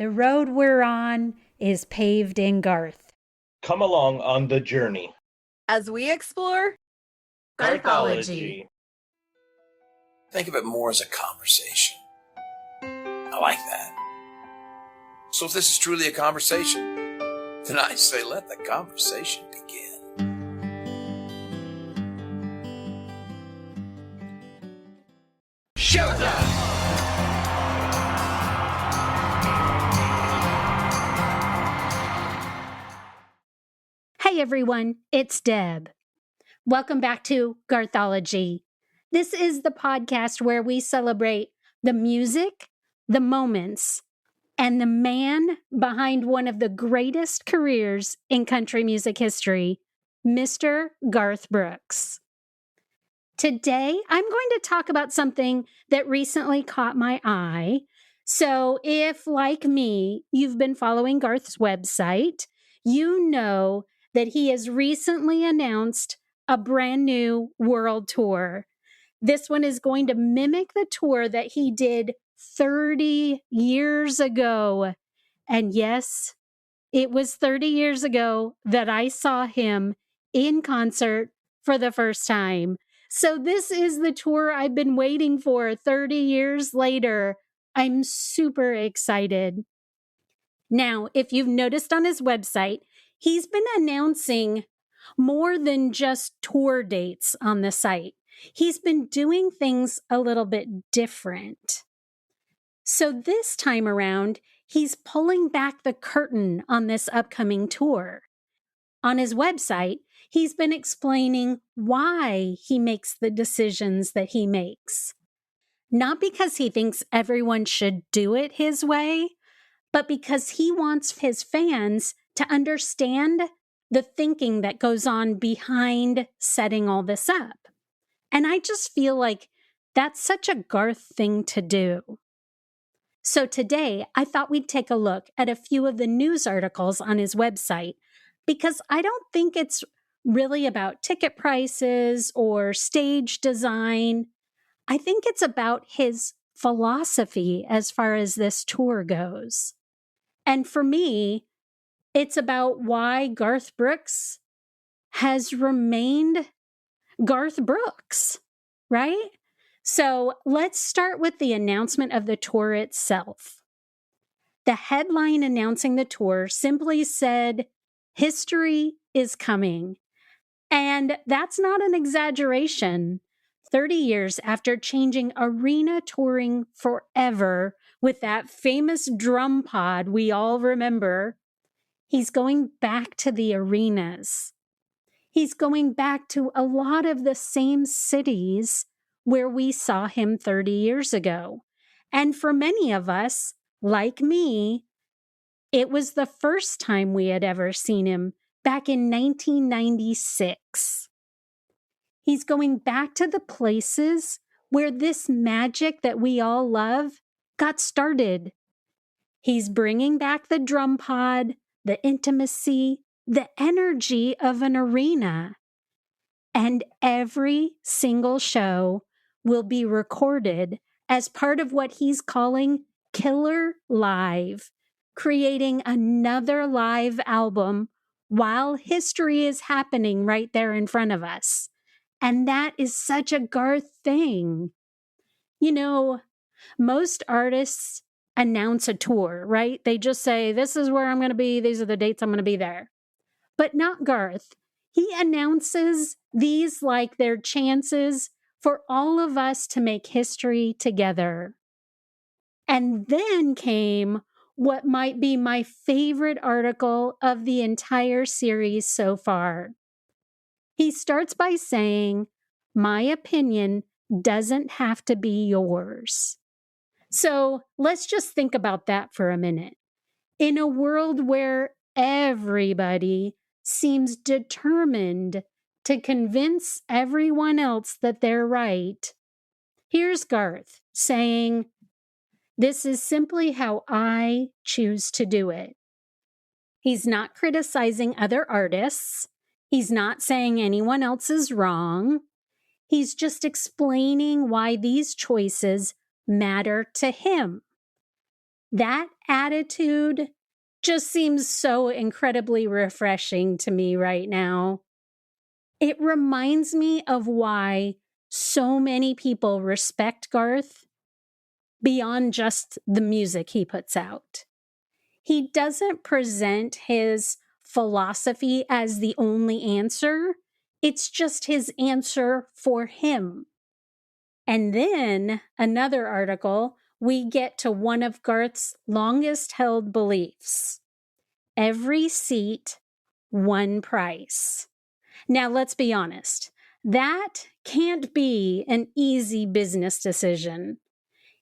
The road we're on is paved in Garth. Come along on the journey as we explore Garthology. Think of it more as a conversation. I like that. So if this is truly a conversation, then I say let the conversation begin. Showtime! Hey everyone, it's Deb. Welcome back to Garthology. This is the podcast where we celebrate the music, the moments, and the man behind one of the greatest careers in country music history, Mr. Garth Brooks. Today, I'm going to talk about something that recently caught my eye. So if, like me, you've been following Garth's website, you know that he has recently announced a brand new world tour. This one is going to mimic the tour that he did 30 years ago. And yes, it was 30 years ago that I saw him in concert for the first time. So this is the tour I've been waiting for 30 years later. I'm super excited. Now, if you've noticed on his website, he's been announcing more than just tour dates on the site. He's been doing things a little bit different. So this time around, he's pulling back the curtain on this upcoming tour. On his website, he's been explaining why he makes the decisions that he makes. Not because he thinks everyone should do it his way, but because he wants his fans to understand the thinking that goes on behind setting all this up. And I just feel like that's such a Garth thing to do. So today, I thought we'd take a look at a few of the news articles on his website, because I don't think it's really about ticket prices or stage design. I think it's about his philosophy as far as this tour goes. And for me, it's about why Garth Brooks has remained Garth Brooks, right? So let's start with the announcement of the tour itself. The headline announcing the tour simply said, "History is coming." And that's not an exaggeration. 30 years after changing arena touring forever with that famous drum pod we all remember, he's going back to the arenas. He's going back to a lot of the same cities where we saw him 30 years ago. And for many of us, like me, it was the first time we had ever seen him back in 1996. He's going back to the places where this magic that we all love got started. He's bringing back the drum pod, the intimacy, the energy of an arena. And every single show will be recorded as part of what he's calling Killer Live, creating another live album while history is happening right there in front of us. And that is such a Garth thing. You know, most artists announce a tour, right? They just say, this is where I'm going to be. These are the dates I'm going to be there. But not Garth. He announces these like their chances for all of us to make history together. And then came what might be my favorite article of the entire series so far. He starts by saying, "My opinion doesn't have to be yours." So let's just think about that for a minute. In a world where everybody seems determined to convince everyone else that they're right, here's Garth saying, "This is simply how I choose to do it." He's not criticizing other artists. He's not saying anyone else is wrong. He's just explaining why these choices matter to him. That attitude just seems so incredibly refreshing to me right now. It reminds me of why so many people respect Garth beyond just the music he puts out. He doesn't present his philosophy as the only answer. It's just his answer for him. And then another article, we get to one of Garth's longest held beliefs. Every seat, one price. Now, let's be honest. That can't be an easy business decision.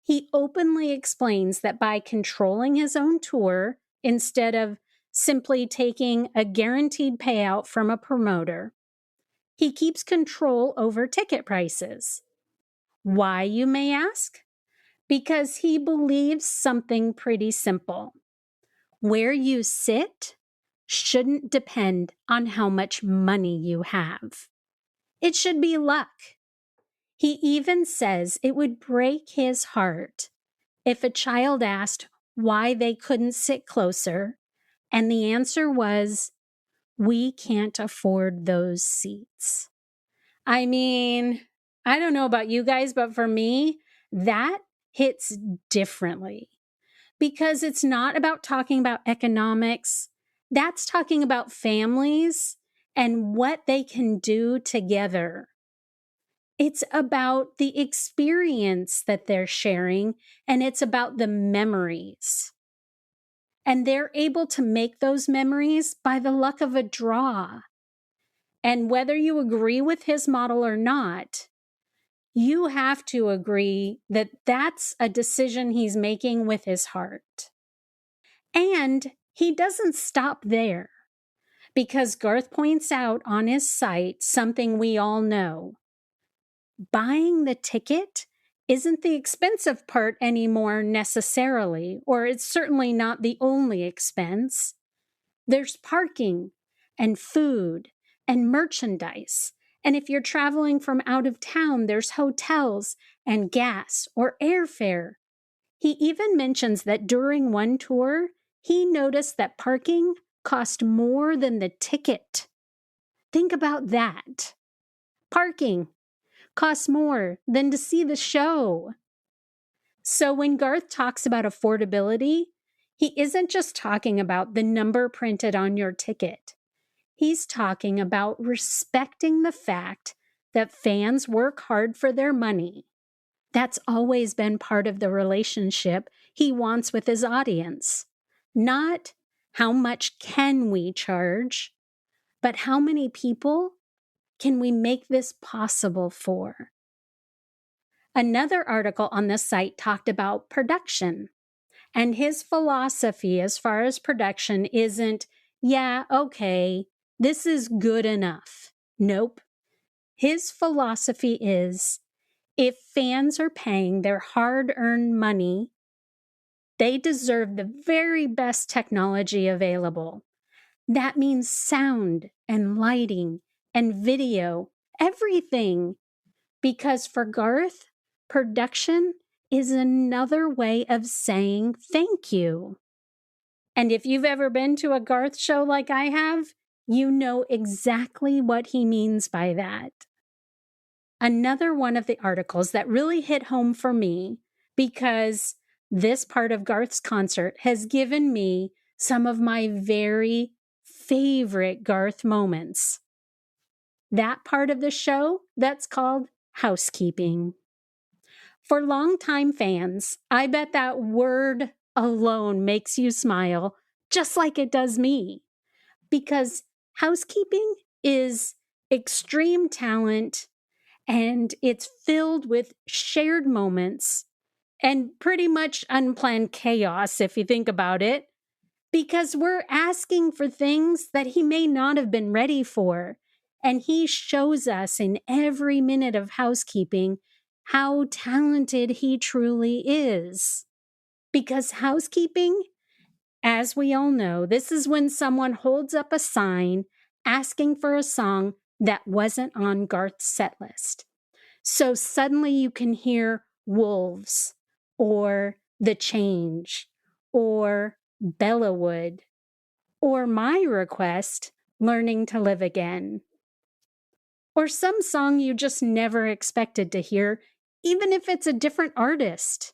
He openly explains that by controlling his own tour, instead of simply taking a guaranteed payout from a promoter, he keeps control over ticket prices. Why, you may ask? Because he believes something pretty simple. Where you sit shouldn't depend on how much money you have. It should be luck. He even says it would break his heart if a child asked why they couldn't sit closer, and the answer was, we can't afford those seats. I mean, I don't know about you guys, but for me, that hits differently because it's not about talking about economics. That's talking about families and what they can do together. It's about the experience that they're sharing, and it's about the memories. And they're able to make those memories by the luck of a draw. And whether you agree with his model or not, you have to agree that that's a decision he's making with his heart. And he doesn't stop there, because Garth points out on his site something we all know. Buying the ticket isn't the expensive part anymore necessarily, or it's certainly not the only expense. There's parking and food and merchandise. And if you're traveling from out of town, there's hotels and gas or airfare. He even mentions that during one tour, he noticed that parking cost more than the ticket. Think about that. Parking costs more than to see the show. So when Garth talks about affordability, he isn't just talking about the number printed on your ticket. He's talking about respecting the fact that fans work hard for their money. That's always been part of the relationship he wants with his audience. Not how much can we charge, but how many people can we make this possible for? Another article on the site talked about production, and his philosophy as far as production isn't, yeah, okay, this is good enough. Nope. His philosophy is, if fans are paying their hard-earned money, they deserve the very best technology available. That means sound and lighting and video, everything. Because for Garth, production is another way of saying thank you. And if you've ever been to a Garth show like I have, you know exactly what he means by that. Another one of the articles that really hit home for me, because this part of Garth's concert has given me some of my very favorite Garth moments. That part of the show, that's called housekeeping. For longtime fans, I bet that word alone makes you smile, just like it does me. Because housekeeping is extreme talent, and it's filled with shared moments and pretty much unplanned chaos, if you think about it, because we're asking for things that he may not have been ready for. And he shows us in every minute of housekeeping how talented he truly is. Because housekeeping, as we all know, this is when someone holds up a sign asking for a song that wasn't on Garth's set list. So suddenly you can hear Wolves or The Change or Bellawood, or my request, Learning to Live Again, or some song you just never expected to hear, even if it's a different artist.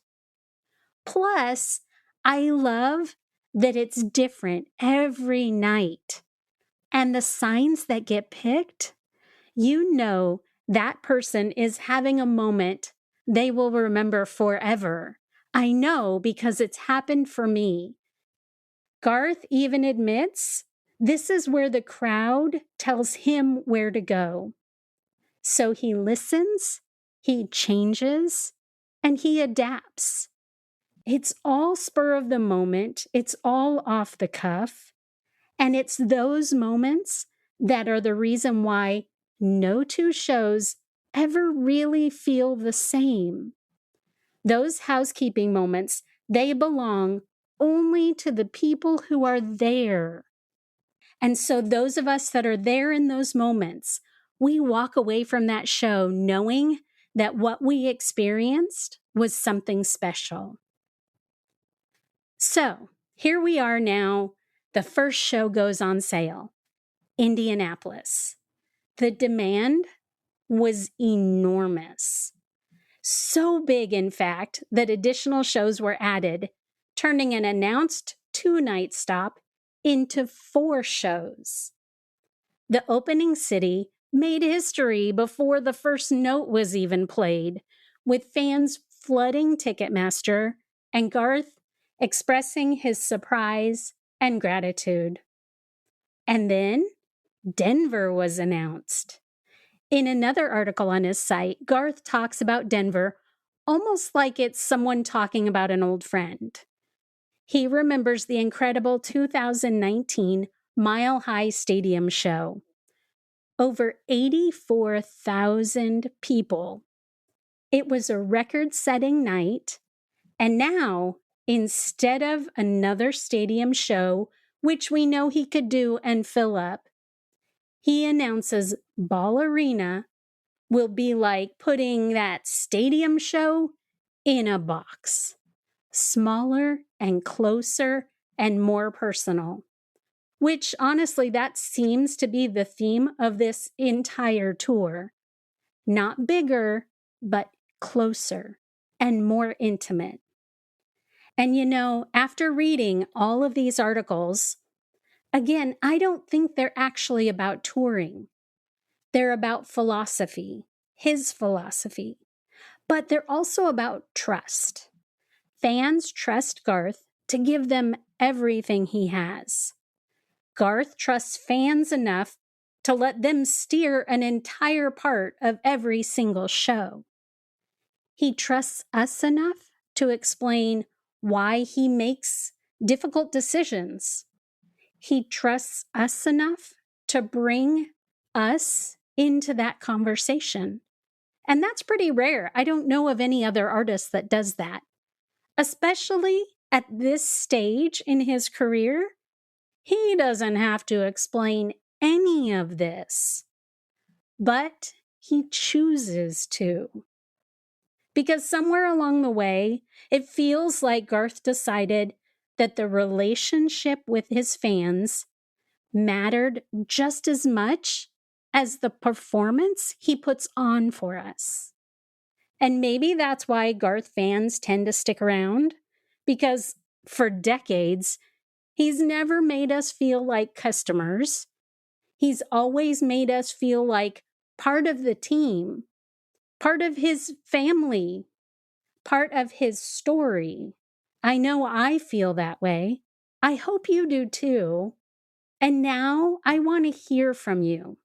Plus, I love that it's different every night. And the signs that get picked, you know that person is having a moment they will remember forever. I know because it's happened for me. Garth even admits this is where the crowd tells him where to go. So he listens, he changes, and he adapts. It's all spur of the moment. It's all off the cuff. And it's those moments that are the reason why no two shows ever really feel the same. Those housekeeping moments, they belong only to the people who are there. And so those of us that are there in those moments, we walk away from that show knowing that what we experienced was something special. So here we are now. The first show goes on sale, Indianapolis. The demand was enormous. So big, in fact, that additional shows were added, turning an announced 2-night stop into 4 shows. The opening city made history before the first note was even played, with fans flooding Ticketmaster and Garth expressing his surprise and gratitude. And then Denver was announced. In another article on his site, Garth talks about Denver almost like it's someone talking about an old friend. He remembers the incredible 2019 Mile High Stadium show. Over 84,000 people. It was a record-setting night, and now, instead of another stadium show, which we know he could do and fill up, he announces Ball Arena will be like putting that stadium show in a box. Smaller and closer and more personal. Which, honestly, that seems to be the theme of this entire tour. Not bigger, but closer and more intimate. And you know, after reading all of these articles, again, I don't think they're actually about touring. They're about philosophy, his philosophy. But they're also about trust. Fans trust Garth to give them everything he has. Garth trusts fans enough to let them steer an entire part of every single show. He trusts us enough to explain why he makes difficult decisions. He trusts us enough to bring us into that conversation. And that's pretty rare. I don't know of any other artist that does that. Especially at this stage in his career, he doesn't have to explain any of this. But he chooses to. Because somewhere along the way, it feels like Garth decided that the relationship with his fans mattered just as much as the performance he puts on for us. And maybe that's why Garth fans tend to stick around, because for decades, he's never made us feel like customers. He's always made us feel like part of the team, part of his family, part of his story. I know I feel that way. I hope you do too. And now I want to hear from you.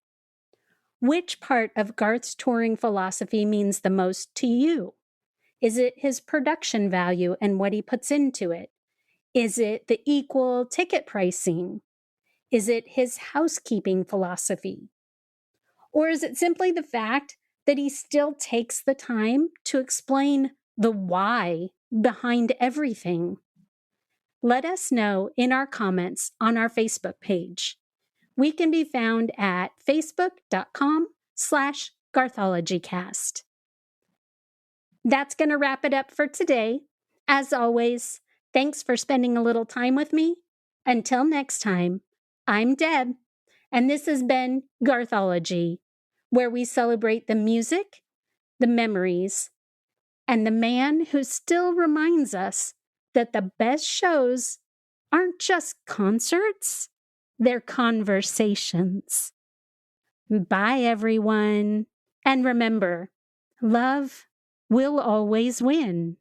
Which part of Garth's touring philosophy means the most to you? Is it his production value and what he puts into it? Is it the equal ticket pricing? Is it his housekeeping philosophy? Or is it simply the fact that he still takes the time to explain the why behind everything? Let us know in our comments on our Facebook page. We can be found at facebook.com/GarthologyCast. That's going to wrap it up for today. As always, Thanks for spending a little time with me. Until next time, I'm Deb, and this has been Garthology, where we celebrate the music, the memories, and the man who still reminds us that the best shows aren't just concerts, they're conversations. Bye, everyone. And remember, love will always win.